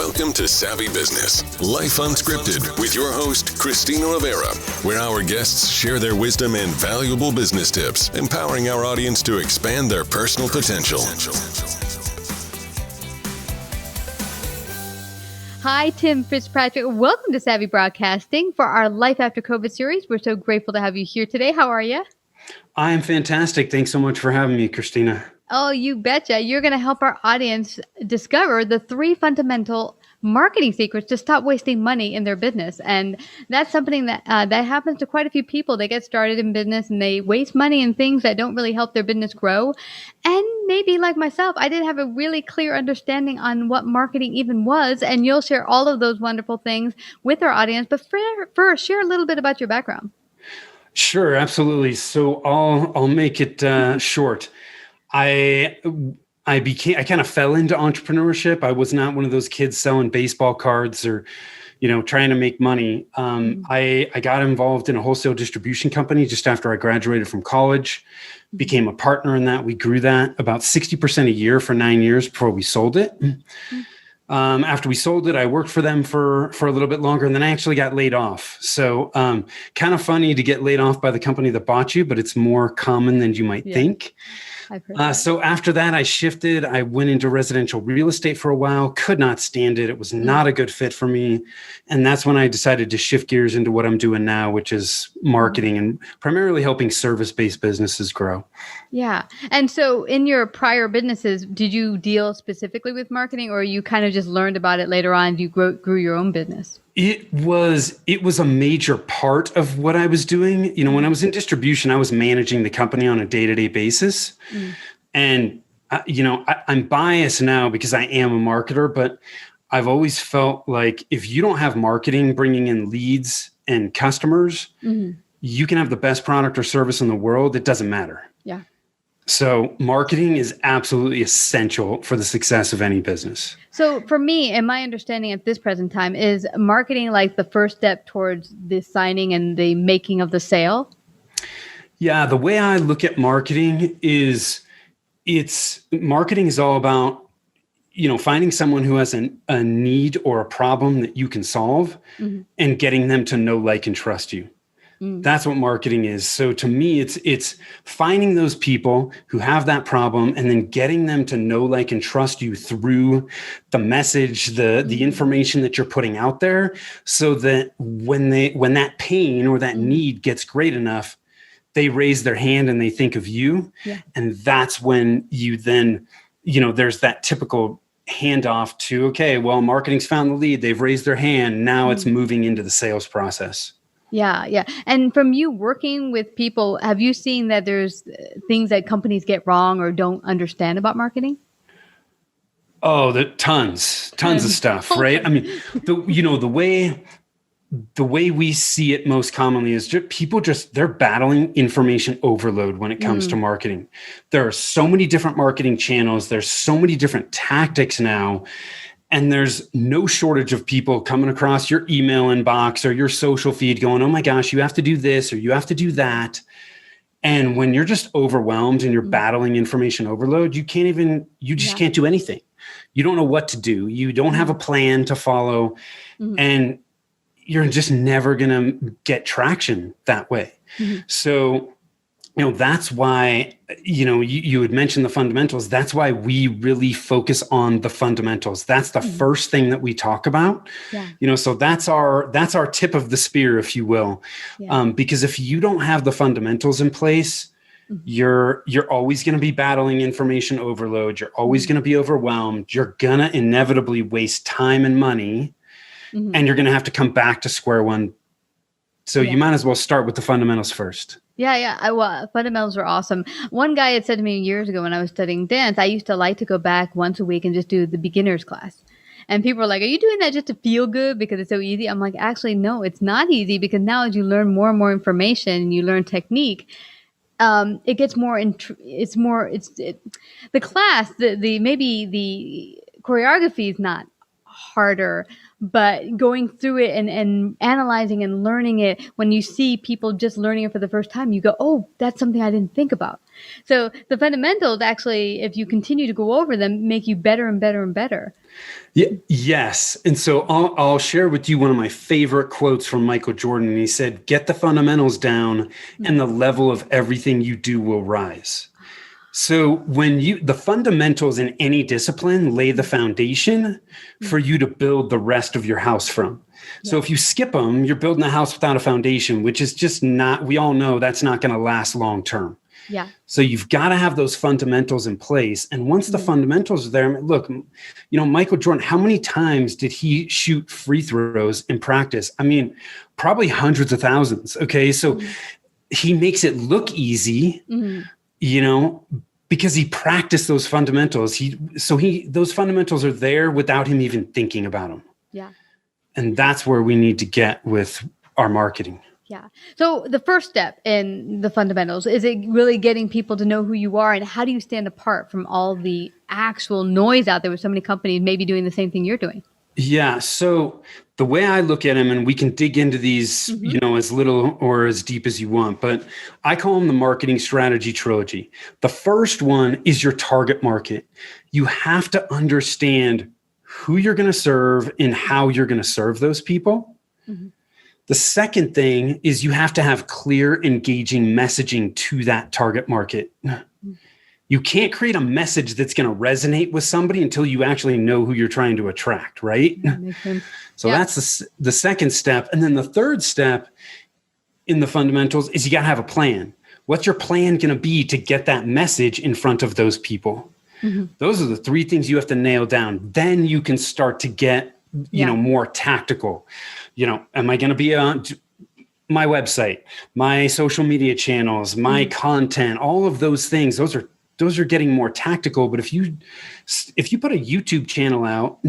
Welcome to Savvy Business, Life Unscripted, with your host, Christina Rivera, where our guests share their wisdom and valuable business tips, empowering our audience to expand their personal potential. Hi, Tim Fitzpatrick. Welcome to Savvy Broadcasting for our Life After COVID series. We're so grateful to have you here today. How are you? I am fantastic. Thanks so much for having me, Christina. Oh, you betcha. You're going to help our audience discover the 3 fundamental marketing secrets to stop wasting money in their business. And that's something that happens to quite a few people. They get started in business and they waste money in things that don't really help their business grow. And maybe like myself, I didn't have a really clear understanding on what marketing even was. And you'll share all of those wonderful things with our audience. But first, share a little bit about your background. Sure, absolutely. So I'll make it short. I kind of fell into entrepreneurship. I was not one of those kids selling baseball cards or, trying to make money. I got involved in a wholesale distribution company just after I graduated from college, became a partner in that. We grew that about 60% a year for 9 years before we sold it. After we sold it, I worked for them for a little bit longer, and then I actually got laid off. So kind of funny to get laid off by the company that bought you, but it's more common than you might think. So after that, I shifted. I went into residential real estate for a while, could not stand it. It was not a good fit for me. And that's when I decided to shift gears into what I'm doing now, which is marketing and primarily helping service-based businesses grow. Yeah. And so in your prior businesses, did you deal specifically with marketing, or you kind of just learned about it later on? You grew your own business? It was a major part of what I was doing. When I was in distribution, I was managing the company on a day-to-day basis. And, I'm biased now because I am a marketer, but I've always felt like if you don't have marketing bringing in leads and customers, you can have the best product or service in the world. It doesn't matter. Yeah. So marketing is absolutely essential for the success of any business. So for me, and my understanding at this present time, is marketing like the first step towards the signing and the making of the sale? Yeah, the way I look at marketing is marketing is all about, finding someone who has a need or a problem that you can solve and getting them to know, like, and trust you. That's what marketing is. So to me, it's finding those people who have that problem and then getting them to know, like, and trust you through the message, the information that you're putting out there, so that when that pain or that need gets great enough, they raise their hand and they think of you. Yeah. And that's when you then, there's that typical handoff to, okay, well, marketing's found the lead. They've raised their hand. Now it's moving into the sales process. Yeah. Yeah. And from you working with people, have you seen that there's things that companies get wrong or don't understand about marketing? Oh, tons of stuff, right? I mean, the way we see it most commonly is they're battling information overload when it comes to marketing. There are so many different marketing channels. There's so many different tactics now. And there's no shortage of people coming across your email inbox or your social feed going, oh my gosh, you have to do this or you have to do that. And when you're just overwhelmed and you're battling information overload, you just can't do anything. You don't know what to do. You don't have a plan to follow. And you're just never going to get traction that way. So, that's why, you had mentioned the fundamentals. That's why we really focus on the fundamentals. That's the first thing that we talk about. Yeah. So that's our tip of the spear, if you will. Yeah. Because if you don't have the fundamentals in place, you're always going to be battling information overload. You're always going to be overwhelmed. You're going to inevitably waste time and money, and you're going to have to come back to square one. So you might as well start with the fundamentals first. Yeah. Well, fundamentals are awesome. One guy had said to me years ago when I was studying dance, I used to like to go back once a week and just do the beginner's class. And people were like, are you doing that just to feel good because it's so easy? I'm like, actually, no, it's not easy, because now as you learn more and more information and you learn technique, it gets more, the class, maybe the choreography is not harder. But going through it and analyzing and learning it, when you see people just learning it for the first time, you go, oh, that's something I didn't think about. So the fundamentals actually, if you continue to go over them, make you better and better and better. Yeah, yes. And so I'll share with you one of my favorite quotes from Michael Jordan. He said, get the fundamentals down and the level of everything you do will rise. So the fundamentals in any discipline lay the foundation for you to build the rest of your house from. Yeah. So if you skip them, you're building a house without a foundation, which is just not, we all know that's not going to last long term. Yeah. So you've got to have those fundamentals in place. And once the fundamentals are there, look, Michael Jordan, how many times did he shoot free throws in practice? I mean, probably hundreds of thousands. Okay. So he makes it look easy, because he practiced those fundamentals. Those fundamentals are there without him even thinking about them. Yeah. And that's where we need to get with our marketing. Yeah. So the first step in the fundamentals, is it really getting people to know who you are, and how do you stand apart from all the actual noise out there with so many companies maybe doing the same thing you're doing? Yeah. So the way I look at them, and we can dig into these, as little or as deep as you want, but I call them the marketing strategy trilogy. The first one is your target market. You have to understand who you're going to serve and how you're going to serve those people. Mm-hmm. The second thing is you have to have clear, engaging messaging to that target market. You can't create a message that's going to resonate with somebody until you actually know who you're trying to attract, right? That makes sense. So that's the second step. And then the third step in the fundamentals is you got to have a plan. What's your plan going to be to get that message in front of those people? Mm-hmm. Those are the three things you have to nail down. Then you can start to get, more tactical. Am I going to be on my website, my social media channels, my content, all of those things? Those are getting more tactical. But if you put a YouTube channel out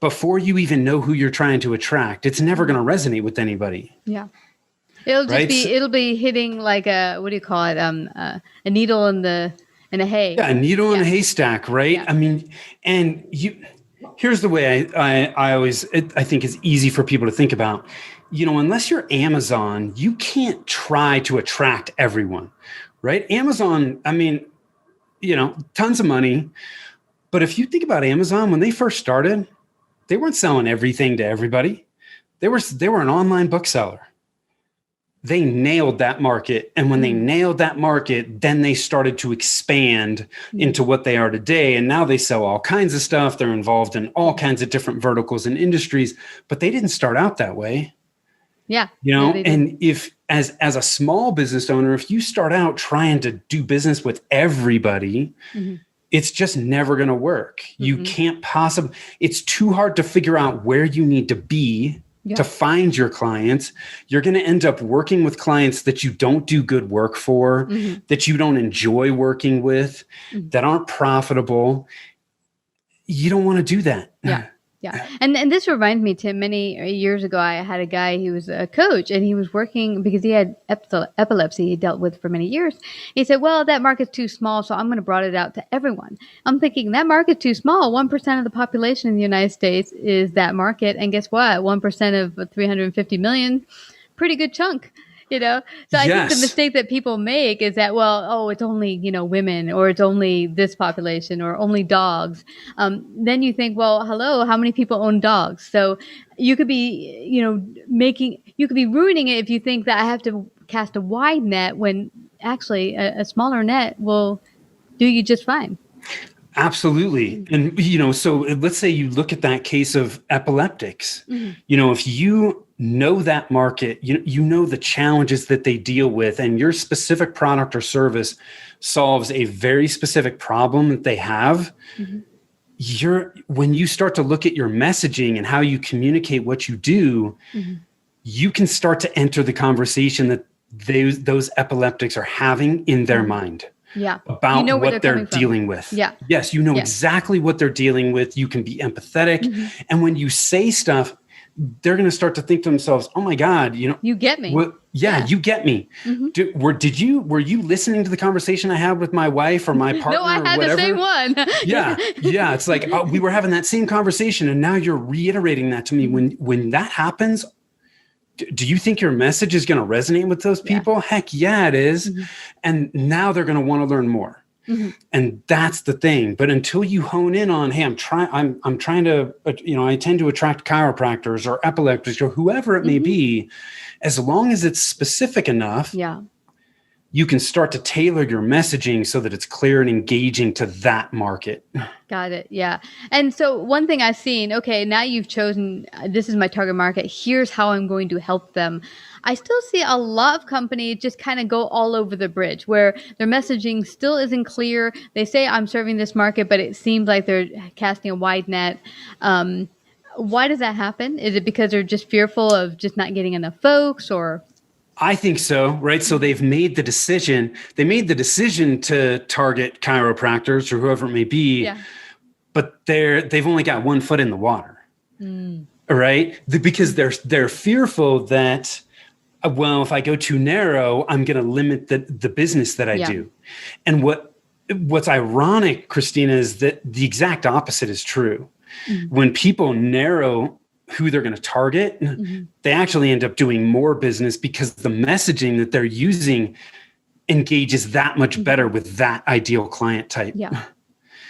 before you even know who you're trying to attract, it's never going to resonate with anybody. Yeah. It'll be hitting like a needle in a hay. Yeah, a needle in a haystack, right? Yeah. I mean, here's the way I think it's easy for people to think about. Unless you're Amazon, you can't try to attract everyone, right? Amazon, I mean, tons of money. But if you think about Amazon, when they first started, they weren't selling everything to everybody. They were an online bookseller. They nailed that market. And when they nailed that market, then they started to expand into what they are today. And now they sell all kinds of stuff. They're involved in all kinds of different verticals and industries, but they didn't start out that way. Yeah. And if as a small business owner, if you start out trying to do business with everybody, it's just never going to work. You can't it's too hard to figure out where you need to be to find your clients. You're going to end up working with clients that you don't do good work for, that you don't enjoy working with, that aren't profitable. You don't want to do that. Yeah. Yeah. And this reminds me, Tim, many years ago, I had a guy, he was a coach, and he was working because he had epilepsy he dealt with for many years. He said, well, that market's too small, so I'm going to broaden it out to everyone. I'm thinking that market's too small. 1% of the population in the United States is that market. And guess what? 1% of 350 million, pretty good chunk. So I think the mistake that people make is that, it's only, women, or it's only this population, or only dogs. Then you think, well, hello, how many people own dogs? So you could be, you could be ruining it if you think that I have to cast a wide net, when actually a smaller net will do you just fine. Absolutely. And, so let's say you look at that case of epileptics, if you know that market, you know the challenges that they deal with, and your specific product or service solves a very specific problem that they have. When you start to look at your messaging and how you communicate what you do, you can start to enter the conversation that those epileptics are having in their mind. Yeah. About what they're dealing with. Yeah. Yes, exactly what they're dealing with. You can be empathetic. And when you say stuff they're going to start to think to themselves, oh my God, you get me. You get me. Mm-hmm. Were you listening to the conversation I had with my wife or my partner? No, I had or whatever? the same one. Yeah. It's like, oh, we were having that same conversation and now you're reiterating that to me. When that happens, do you think your message is going to resonate with those people? Yeah. Heck yeah, it is. Mm-hmm. And now they're going to want to learn more. Mm-hmm. And that's the thing. But until you hone in on, hey, I'm trying to, I tend to attract chiropractors or epileptics or whoever it may be, as long as it's specific enough, you can start to tailor your messaging so that it's clear and engaging to that market. Got it. Yeah. And so one thing I've seen, okay, now you've chosen, this is my target market. Here's how I'm going to help them. I still see a lot of companies just kind of go all over the bridge where their messaging still isn't clear. They say I'm serving this market, but it seems like they're casting a wide net. Why does that happen? Is it because they're just fearful of just not getting enough folks, or? I think so, right? So they've made the decision. They made the decision to target chiropractors or whoever it may be, but they've only got one foot in the water, right? Because they're fearful that, well, if I go too narrow, I'm going to limit the business that I do. And what's ironic, Christina, is that the exact opposite is true. When people narrow who they're going to target, they actually end up doing more business because the messaging that they're using engages that much better with that ideal client type.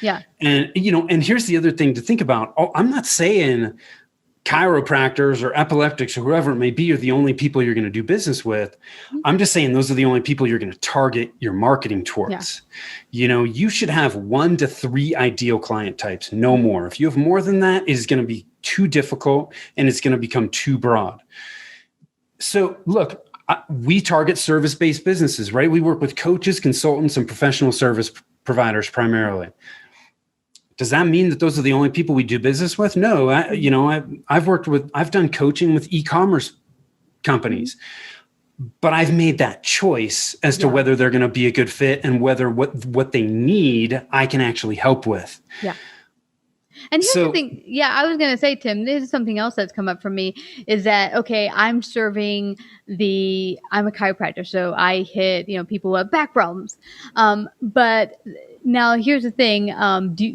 Yeah. And, and here's the other thing to think about. I'm not saying chiropractors or epileptics or whoever it may be are the only people you're going to do business with. I'm just saying those are the only people you're going to target your marketing towards. You should have 1 to 3 ideal client types, no more. If you have more than that, it is going to be too difficult and it's going to become too broad. So look, we target service-based businesses, right? We work with coaches, consultants, and professional service providers primarily. Does that mean that those are the only people we do business with? No, I've done coaching with e-commerce companies, but I've made that choice as to whether they're going to be a good fit and whether what they need, I can actually help with. Yeah. And here's the thing. Yeah, I was going to say, Tim, this is something else that's come up for me is that, okay, I'm a chiropractor, so I hit, people who have back problems. But now here's the thing.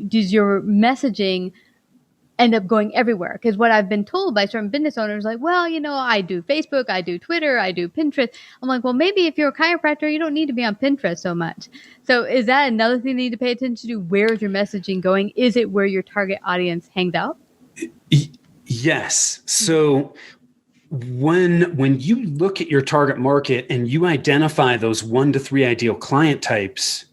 Does your messaging end up going everywhere? Because what I've been told by certain business owners, like, well, I do Facebook, I do Twitter, I do Pinterest. I'm like, well, maybe if you're a chiropractor, you don't need to be on Pinterest so much. So is that another thing you need to pay attention to? Where is your messaging going? Is it where your target audience hangs out? Yes. So when you look at your target market and you identify those 1 to 3 ideal client types,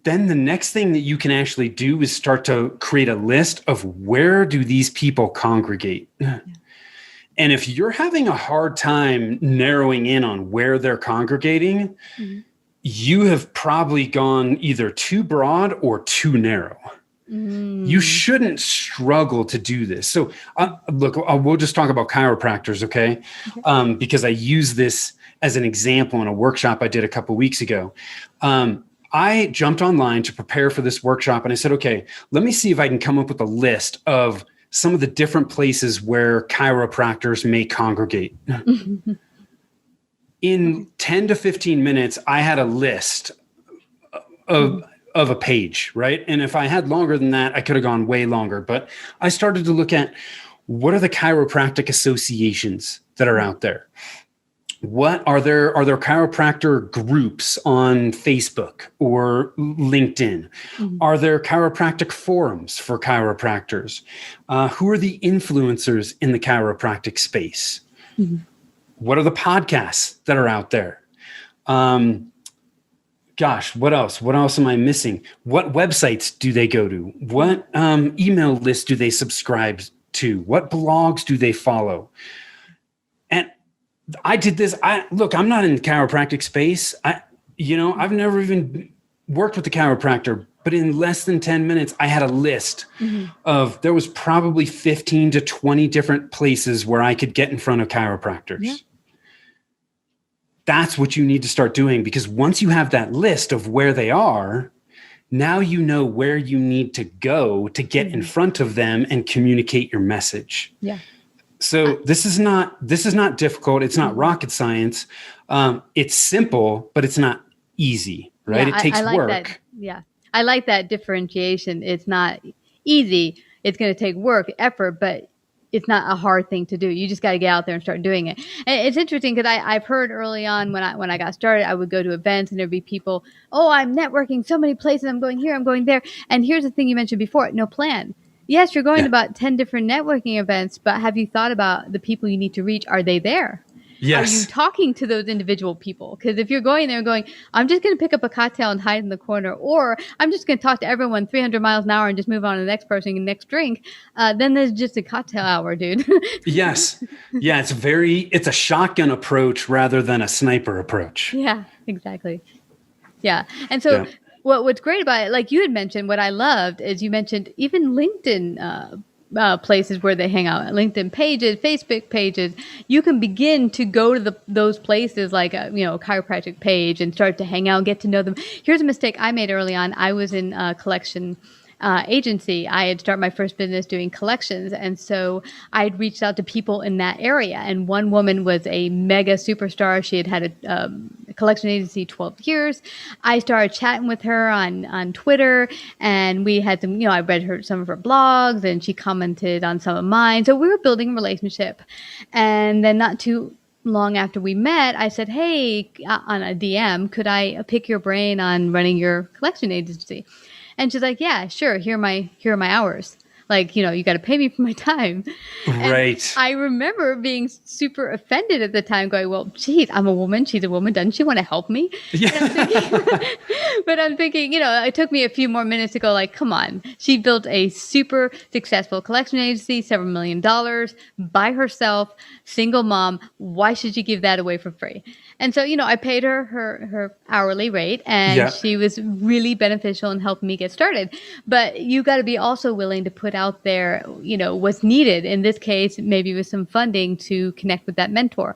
then the next thing that you can actually do is start to create a list of where do these people congregate. And if you're having a hard time narrowing in on where they're congregating, you have probably gone either too broad or too narrow. You shouldn't struggle to do this. So look, we'll just talk about chiropractors, okay? Because I use this as an example in a workshop I did a couple of weeks ago. I jumped online to prepare for this workshop and I said, okay, let me see if I can come up with a list of some of the different places where chiropractors may congregate. In 10 to 15 minutes, I had a list of a page, right? And if I had longer than that, I could have gone way longer. But I started to look at what are the chiropractic associations that are out there? What are there chiropractor groups on Facebook or LinkedIn? Are there chiropractic forums for chiropractors? Who are the influencers in the chiropractic space? What are the podcasts that are out there? Gosh, what else? What else am I missing? What websites do they go to? What email lists do they subscribe to? What blogs do they follow? And I did this. I'm not in the chiropractic space. I've never even worked with the chiropractor, but in less than 10 minutes, I had a list of, there was probably 15 to 20 different places where I could get in front of chiropractors. Yeah. That's what you need to start doing, because once you have that list of where they are, now you know where you need to go to get in front of them and communicate your message. Yeah. So this is not difficult. It's not rocket science. It's simple, but it's not easy, right? Yeah, It takes I like work. that. Yeah. I like that differentiation. It's not easy. It's going to take work, effort, but it's not a hard thing to do. You just got to get out there and start doing it. And it's interesting because I've heard early on when I got started, I would go to events and there'd be people, oh, I'm networking so many places. I'm going here, I'm going there. And here's the thing you mentioned before, no plan. Yes, you're going to about 10 different networking events, but have you thought about the people you need to reach? Are they there? Yes. Are you talking to those individual people? Because if you're going there and going, I'm just going to pick up a cocktail and hide in the corner, or I'm just going to talk to everyone 300 miles an hour and just move on to the next person and next drink, then there's just a cocktail hour, dude. Yes. Yeah. It's a shotgun approach rather than a sniper approach. Yeah, exactly. Yeah. And so what's great about it, like you had mentioned, what I loved is you mentioned even LinkedIn places where they hang out, LinkedIn pages, Facebook pages. You can begin to go to those places like a chiropractic page and start to hang out, get to know them. Here's a mistake I made early on. I was in a collection agency. I had started my first business doing collections. And so I had reached out to people in that area. And one woman was a mega superstar. She had a collection agency 12 years. I started chatting with her on Twitter, and we had some, I read some of her blogs, and she commented on some of mine. So we were building a relationship. And then not too long after we met, I said, hey, on a DM, could I pick your brain on running your collection agency? And she's like, yeah, sure. Here are my hours. Like, you got to pay me for my time. Right. And I remember being super offended at the time, going, well, geez, I'm a woman. She's a woman. Doesn't she want to help me? Yeah. But I'm thinking, it took me a few more minutes to go like, come on. She built a super successful collection agency, several $1 million by herself, single mom. Why should she give that away for free? And so, I paid her hourly rate, and she was really beneficial in helping me get started. But you got to be also willing to put out there, what's needed. In this case, maybe with some funding to connect with that mentor.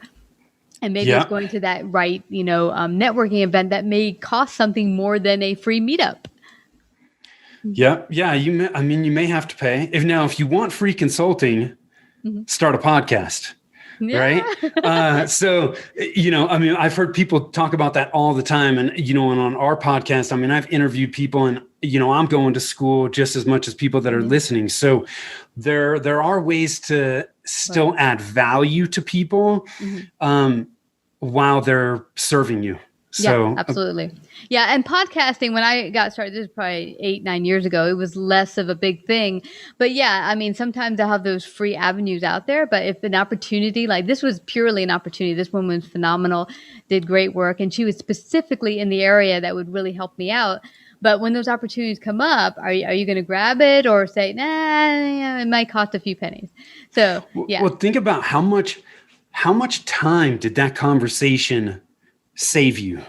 And maybe it's going to that right, networking event that may cost something more than a free meetup. Yeah. Yeah. You may have to pay. If you want free consulting, start a podcast. Yeah. Right. So, I've heard people talk about that all the time. And, and on our podcast, I've interviewed people, and, I'm going to school just as much as people that are listening. So there are ways to still add value to people while they're serving you. So, yeah, absolutely. Yeah. And podcasting, when I got started, this is probably 8-9 years ago, it was less of a big thing. But yeah, sometimes I have those free avenues out there. But if an opportunity, like this was purely an opportunity, this woman was phenomenal, did great work. And she was specifically in the area that would really help me out. But when those opportunities come up, are you going to grab it or say, nah, it might cost a few pennies? So, yeah. Well, think about how much time did that conversation save you?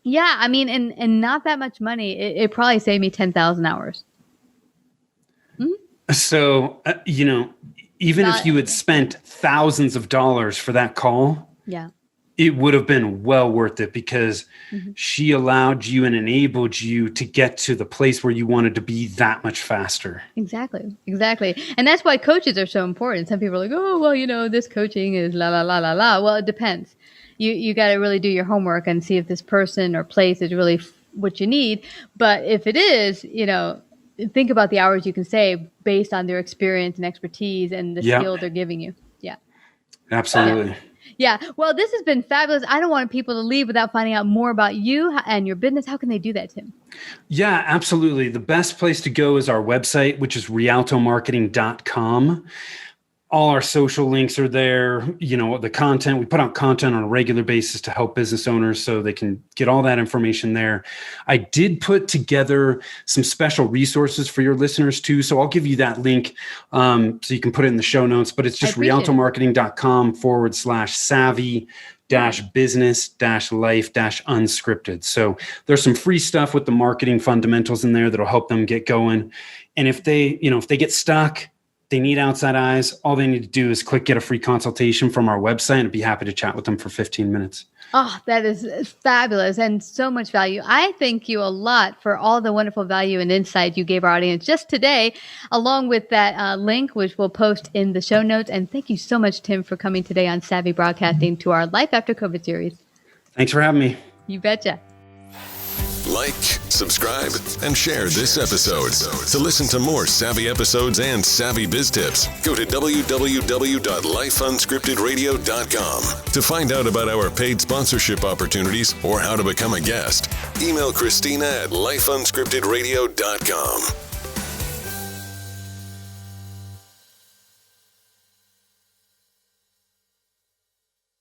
Yeah, and not that much money. It probably saved me 10,000 hours. So, even if you had spent thousands of dollars for that call, it would have been well worth it, because she allowed you and enabled you to get to the place where you wanted to be that much faster. Exactly. And that's why coaches are so important. Some people are like, oh, well, this coaching is la, la, la, la, la. Well, it depends. You got to really do your homework and see if this person or place is really what you need. But if it is, think about the hours you can save based on their experience and expertise and the skill they're giving you. Yeah. Absolutely. Yeah. Well, this has been fabulous. I don't want people to leave without finding out more about you and your business. How can they do that, Tim? Yeah, absolutely. The best place to go is our website, which is rialtomarketing.com. All our social links are there. The content, we put out content on a regular basis to help business owners, so they can get all that information there. I did put together some special resources for your listeners too. So I'll give you that link so you can put it in the show notes, but it's just rialtomarketing.com/savvy-business-life-unscripted. So there's some free stuff with the marketing fundamentals in there that'll help them get going. And if they get stuck, They need outside eyes. All they need to do is get a free consultation from our website, and I'd be happy to chat with them for 15 minutes. Oh, that is fabulous and so much value. I thank you a lot for all the wonderful value and insight you gave our audience just today, along with that link, which we'll post in the show notes. And thank you so much, Tim, for coming today on Savvy Broadcasting to our Life After COVID series. Thanks for having me. You betcha. Like, subscribe, and share this episode. To listen to more savvy episodes and savvy biz tips, go to www.lifeunscriptedradio.com. To find out about our paid sponsorship opportunities or how to become a guest, email Christina at lifeunscriptedradio.com.